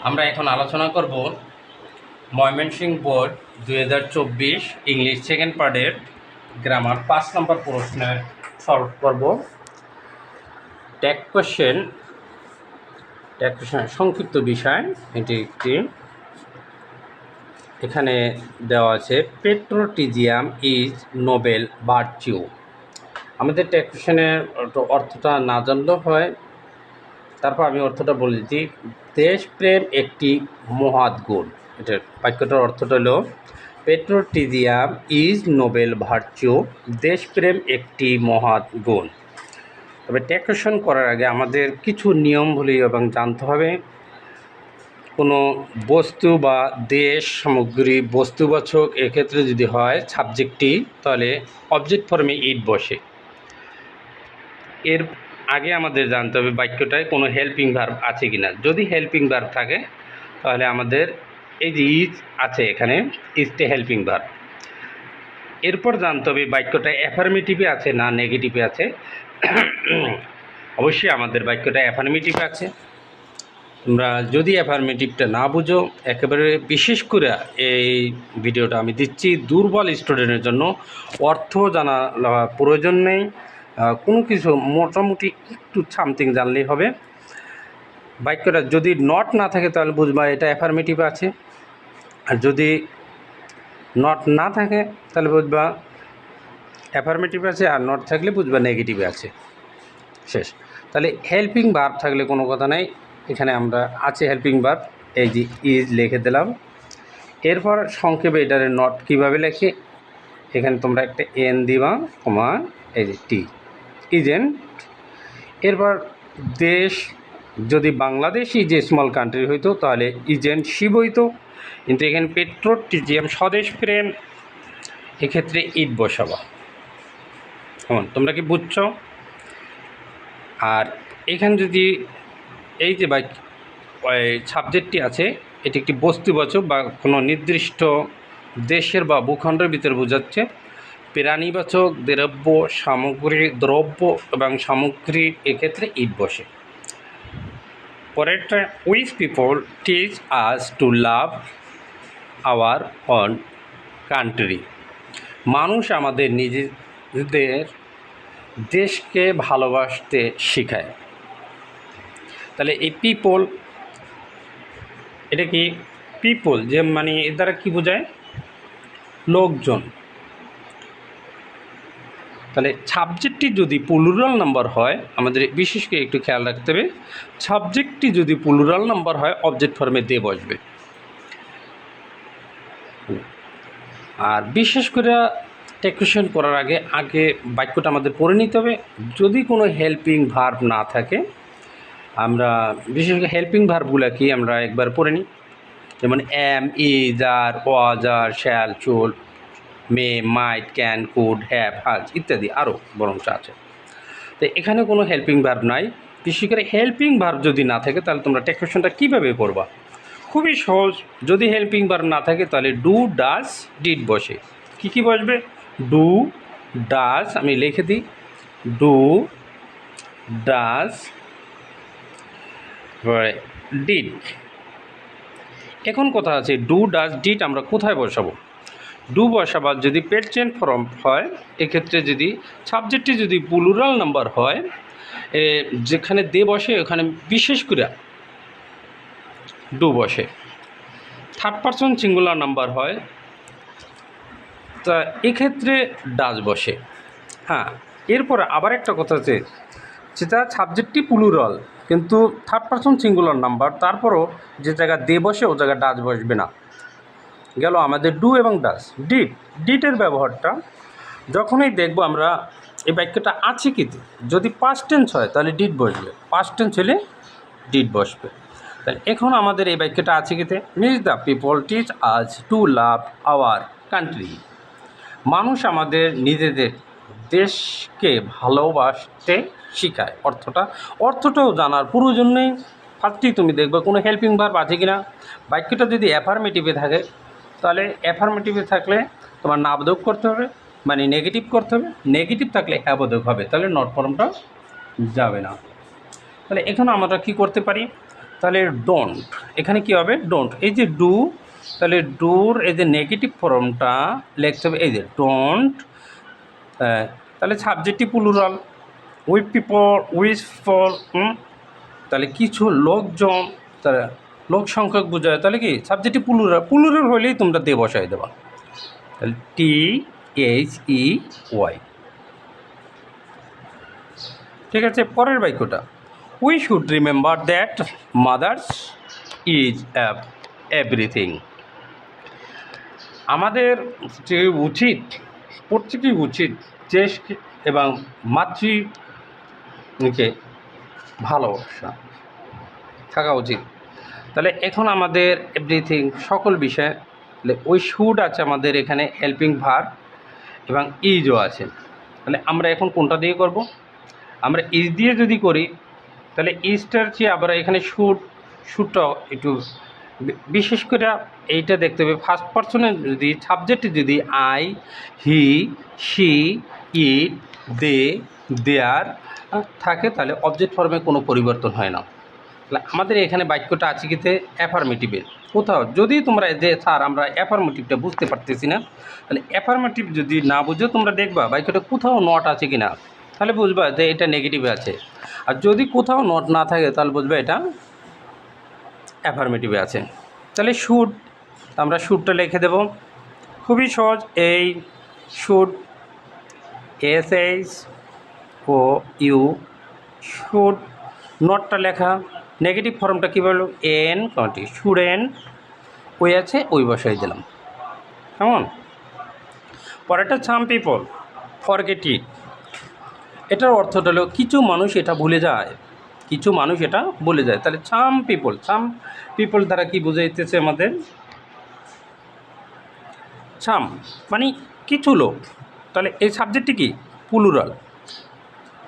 আমরা এখন আলোচনা করব ময়মনসিংহ বোর্ড 2024 ইংলিশ সেকেন্ড পার্টের গ্রামার 5 নম্বর প্রশ্নের সলভ করব। ট্যাগ কোশ্চেন সংক্ষিপ্ত বিষয় এটি একটি। এখানে দেওয়া আছে পেট্রোটিজিয়াম ইজ নোবেল ভার্চিউ। আমাদের ট্যাগ কোশ্চেনের অর্থটা না জানলেও হয়, তারপর আমি অর্থটা বলে দিচ্ছি। দেশপ্রেম একটি মহৎ গুণ। এটার বাক্যটার অর্থটা হলো পেট্রোটিজিয়াম ইজ নোবেল ভার্চু। দেশপ্রেম একটি মহৎ গুণ। তবে ট্যাগ কোশ্চেন করার আগে আমাদের কিছু নিয়মগুলি এবং জানতে হবে। কোনো বস্তু বা দেশ সামগ্রী বস্তুবাচক এক্ষেত্রে যদি হয় সাবজেক্টটি, তাহলে অবজেক্ট ফর্মে ইট বসে। এর আগে আমাদের জানতে হবে বাক্যটায় কোনো হেল্পিং ভার্ব আছে কি না। যদি হেল্পিং ভার্ব থাকে তাহলে আমাদের এই যে ইজ আছে, এখানে ইজটা হেল্পিং ভার্ব। এরপর জানতে হবে বাক্যটা অ্যাফার্মেটিভে আছে না নেগেটিভে আছে। অবশ্যই আমাদের বাক্যটা অ্যাফার্মেটিভে আছে। তোমরা যদি অ্যাফার্মেটিভটা না বুঝো, একেবারে বিশেষ করে এই ভিডিওটা আমি দিচ্ছি দুর্বল স্টুডেন্টের জন্য। অর্থ জানা প্রয়োজন নেই, কোনো কিছু মোটামুটি একটু সামথিং জানলেই হবে। বাক্যটা যদি নট না থাকে তাহলে বুঝবা এটা অ্যাফার্মেটিভ আছে, আর যদি নট না থাকে তাহলে বুঝবা অ্যাফার্মেটিভ আছে, আর নট থাকলে বুঝবা নেগেটিভে আছে। শেষ। তাহলে হেল্পিং ভার্ব থাকলে কোনো কথা নাই। এখানে আমরা আছে হেল্পিং ভার্ব, এই যে ইজ লিখে দিলাম। এরপর সংক্ষেপে এটারে নট কীভাবে লেখে, এখানে তোমরা একটা এন দিবা, কমা এই যে টি, ইজেন্ট। এরপর দেশ যদি বাংলাদেশই যে স্মল কান্ট্রি হইতো তাহলে ইজেন্ট শিব হইতো, কিন্তু এখানে পেট্রোটিজিয়াম স্বদেশ প্রেম, এক্ষেত্রে ইট বসাবা। কেমন, তোমরা কি বুঝছো? আর এখানে যদি এই যে সাবজেক্টটি আছে, এটি একটি বস্তুবাচক বা কোনো নির্দিষ্ট দেশের বা ভূখণ্ডের ভিতরে বোঝাচ্ছে। প্রাণীবাচক দ্রব্য এবং সামগ্রী, এক্ষেত্রে ইট বসে। পরেরটা, which people teach us to love our on country. মানুষ আমাদের নিজেদের দেশকে ভালোবাসতে শেখায়। তাহলে এই পিপল, এটা কি পিপল যে মানে এর দ্বারা কী বোঝায়? লোকজন। তাহলে সাবজেক্টটি যদি প্লুরাল নাম্বার হয়, আমাদের বিশেষ করে একটু খেয়াল রাখতে হবে, সাবজেক্টটি যদি প্লুরাল নাম্বার হয় অবজেক্ট ফর্মে দিয়ে বসবে। আর বিশেষ করে ট্যাগ কোশ্চেন করার আগে বাক্যটা আমাদের পড়ে নিতে হবে। যদি কোনো হেল্পিং ভার্ব না থাকে, আমরা বিশেষ করে হেল্পিং ভার্বগুলো কি আমরা একবার পড়ে নিই। যেমন am, is, are, was, are, shall, should, may, might, can, could, have, has ইত্যাদি আরও বরঞ্চ আছে। তো এখানে কোনো হেল্পিং ভার্ব নাই। বিশেষ করে হেল্পিং ভার্ব যদি না থাকে তাহলে তোমরা ট্যাগ কোশ্চেনটা কীভাবে করবা? খুবই সহজ। যদি হেল্পিং ভার্ব না থাকে তাহলে ডু, ডাজ, ডিড বসে। কী বসবে? ডু, ডাজ, আমি লিখে দিই, ডু, ডাজ, ডিড। এখন কথা আছে ডু, ডাজ, ডিড আমরা কোথায় বসাবো? ডু বসাবার যদি প্রেজেন্ট ফর্ম হয়, এক্ষেত্রে যদি সাবজেক্টটি যদি প্লুরাল নাম্বার হয়, যেখানে দে বসে ওখানে বিশেষ করে ডু বসে। থার্ড পারসন সিঙ্গুলার নাম্বার হয়, তা এক্ষেত্রে ডাজ বসে। হ্যাঁ, এরপরে আবার একটা কথা আছে, সেটা সাবজেক্টটি প্লুরাল কিন্তু থার্ড পারসন সিঙ্গুলার নাম্বার, তারপরও যে জায়গায় দে বসে ও জায়গায় ডাজ বসবে না। গেল আমাদের ডু এবং ডাজ। ডিড, ডিডের ব্যবহারটা যখনই দেখব আমরা এই বাক্যটা আছে কি, যদি পাস্ট টেন্স হয় তাহলে ডিড বসবে, পাস্ট টেন্স হলে ডিড বসবে। তাহলে এখন আমাদের এই বাক্যটা আছে কিতে, মিস দ্য পিপল টিচ আজ টু লাভ আওয়ার কান্ট্রি। মানুষ আমাদের নিজেদের দেশকে ভালোবাসতে শেখায়। অর্থটাও জানার প্রয়োজন নেই। ফার্স্টেই তুমি দেখবে কোনো হেল্পিং ভার্ব আছে কি না। বাক্যটা যদি অ্যাফার্মেটিভে থাকে তাহলে অ্যাফার্মেটিভে থাকলে তোমার নাবোধক করতে হবে, মানে নেগেটিভ করতে হবে। নেগেটিভ থাকলে হ্যাবোধক হবে, তাহলে নট ফর্মটা যাবে না। তাহলে এখানে আমরা কী করতে পারি? তাহলে ডোন্ট, এখানে কী হবে ডোন্ট, এই যে ডু, তাহলে ডুর এই যে নেগেটিভ ফর্মটা লিখতে হবে এই যে ডোন্ট, তাহলে সাবজেক্টিভ প্লুরাল, উই পিপল, উইস ফল, তাহলে কিছু লোকজন, তারা লোক সংখ্যক বোঝায়, তাহলে কি সাবজেক্টিভ প্লুরাল, প্লুরাল হলেই তোমরা দিয়ে বসাই দেবা, তাহলে THEY। ঠিক আছে, পরের বাক্যটা, we should remember that mother's is everything. আমাদের যে উচিত, প্রত্যেকেই উচিত দেশ এবং মাতৃকে ভালোবাসা থাকা উচিত। তাহলে এখন আমাদের এভরিথিং সকল বিষয়ে, তাহলে ওই শুড আছে আমাদের এখানে হেল্পিং ভার্ব এবং ইজও আছে। তাহলে আমরা এখন কোনটা দিয়ে করব? আমরা ইজ দিয়ে যদি করি তাহলে ইজটার চেয়ে আবার এখানে শুডটাও একটু বিশেষ করে এইটা দেখতে হবে, ফার্স্ট পার্সনে যদি সাবজেক্টে যদি আই, হি, শি, ইট, দে, দেয়ার থাকে তাহলে অবজেক্ট ফর্মে কোনো পরিবর্তন হয় না। তাহলে আমাদের এখানে বাক্যটা আছে কিতে অ্যাফার্মেটিভের, কোথাও যদি তোমরা যে স্যার আমরা অ্যাফার্মেটিভটা বুঝতে পারতেছি না, তাহলে অ্যাফার্মেটিভ যদি না বুঝো তোমরা দেখবা বাক্যটা কোথাও নট আছে কি না, তাহলে বুঝবা যে এটা নেগেটিভে আছে। আর যদি কোথাও নট না থাকে তাহলে বুঝবা এটা অ্যাফার্মেটিভে আছে। তাহলে শুড, আমরা শুডটা লিখে দেব, খুবই সহজ। এই শুড, SHOU, শুড, নটটা লেখা, নেগেটিভ ফর্মটা কী বললো এন কন্টি, শুডেন্ট, ওই আছে ওই বসাই দিলাম, কেমন? পরেরটা সাম পিপল ফরগেট ইট, এটার অর্থটা হলো কিছু মানুষ এটা ভুলে যায়, কিছু মানুষ এটা ভুলে যায়। তাহলে সাম পিপল দ্বারা কি বোঝাইতেছে আমাদের? সাম মানে কিছু লোক, তাহলে এই সাবজেক্টটি কি প্লুরাল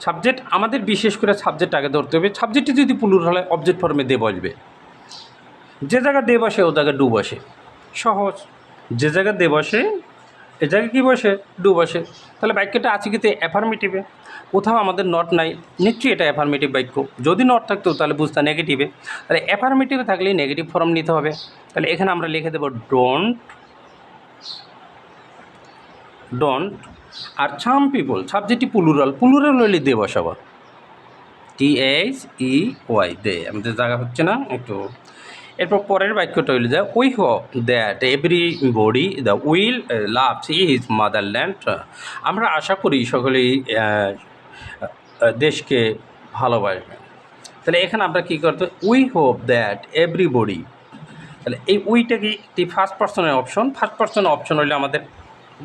সাবজেক্ট, আমাদের বিশেষ করে সাবজেক্ট আগে ধরতে হবে। সাবজেক্টটি যদি প্লুরাল হয় অবজেক্ট ফর্মে দে বসবে, যে জায়গায় দে বসে ও জায়গায় ডু বসে, সহজ। যে জায়গায় দে বসে এ জায়গায় কী বসে ডু বসে। তাহলে বাক্যটা আছে কিন্তু অ্যাফার্মেটিভে, কোথাও আমাদের নট নাই, নিশ্চয়ই এটা অ্যাফার্মেটিভ বাক্য। যদি নট থাকতো তাহলে বুঝতে নেগেটিভে, তাহলে অ্যাফার্মেটিভে থাকলে নেগেটিভ ফর্ম নিতে হবে। তাহলে এখানে আমরা লিখে দেবো ডোন্ট। আর সাম পিপল সাবজেক্টটি প্লুরাল হলে দিয়ে বসাবো THEY, দে, আমাদের জায়গা হচ্ছে না একটু। এরপর পরের বাক্যটা হইলে যায় we hope that everybody the will loves is motherland. আমরা আশা করি সকলেই দেশকে ভালোবাসবে। তাহলে এখানে আমরা কী করতে, উই হোপ দ্যাট এভরিবডি, তাহলে এই উইটা কি ফার্স্ট পার্সনের অপশন, ফার্স্ট পার্সনের অপশন হলে আমাদের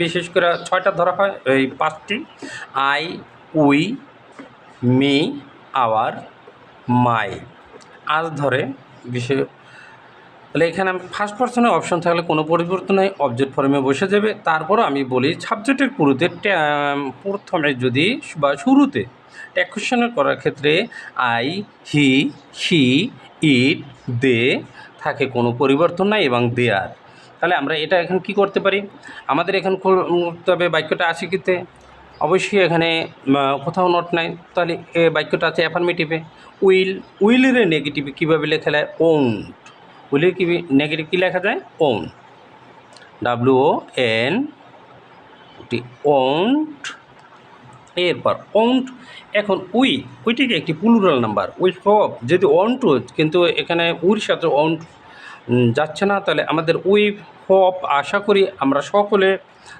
বিশেষ করে 6টা ধরা হয়, এই 5টি, আই, উই, মি, আওয়ার, মাই, আজ ধরে বিশেষ। তাহলে এখানে ফার্স্ট পার্সনের অপশন থাকলে কোনো পরিবর্তন নেই, অবজেক্ট ফর্মে বসে যাবে। তারপরও আমি বলি সাবজেক্টের প্রথমে যদি বা শুরুতে ট্যাগ কোয়েশ্চেনের করার ক্ষেত্রে আই, হি, শি, ইট, দে থাকে, কোনো পরিবর্তন নাই, এবং দেয়ার। তাহলে আমরা এটা এখন কি করতে পারি, আমাদের এখন করতে হবে বাক্যটা আছে কিতে, অবশ্যই এখানে কোথাও নট নাই, তাহলে বাক্যটা আছে অ্যাফার্মেটিভে। উইলের নেগেটিভে কীভাবে লেখা যায় ওন্ট, উইলের কি নেগেটিভ কী লেখা যায় ওন, WONT, ওন্ট। এরপর ওন্ট, এখন উইটিকে একটি প্লুরাল নাম্বার, উই হোপ যদি ওন্ট, কিন্তু এখানে উইর সাথে ওন্ট যাচ্ছে না, তাহলে আমাদের উই হোপ আশা করি আমরা সকলে,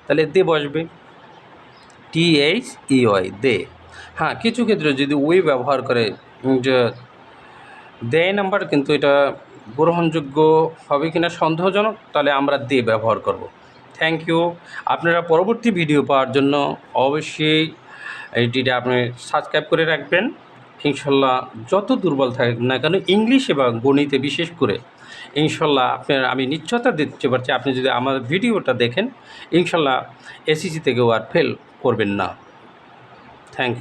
তাহলে দে বসবে THEY, দে। হ্যাঁ, কিছু ক্ষেত্রে যদি উই ব্যবহার করে যে দে নাম্বার, কিন্তু এটা গ্রহণযোগ্য হবে কিনা সন্দেহজনক, তাহলে আমরা দে ব্যবহার করব। Thank you. আপনারা পরবর্তী ভিডিও পাওয়ার জন্য অবশ্যই এইটিটা আপনি সাবস্ক্রাইব করে রাখবেন। ইনশাল্লাহ যত দুর্বল থাকে না কেন ইংলিশ এবং গণিতে বিশেষ করে ইনশাল্লাহ আমি নিশ্চয়তা দিতে পারছি, আপনি যদি আমার ভিডিওটা দেখেন ইনশাল্লাহ SSC থেকেও আর ফেল করবেন না। Thank you.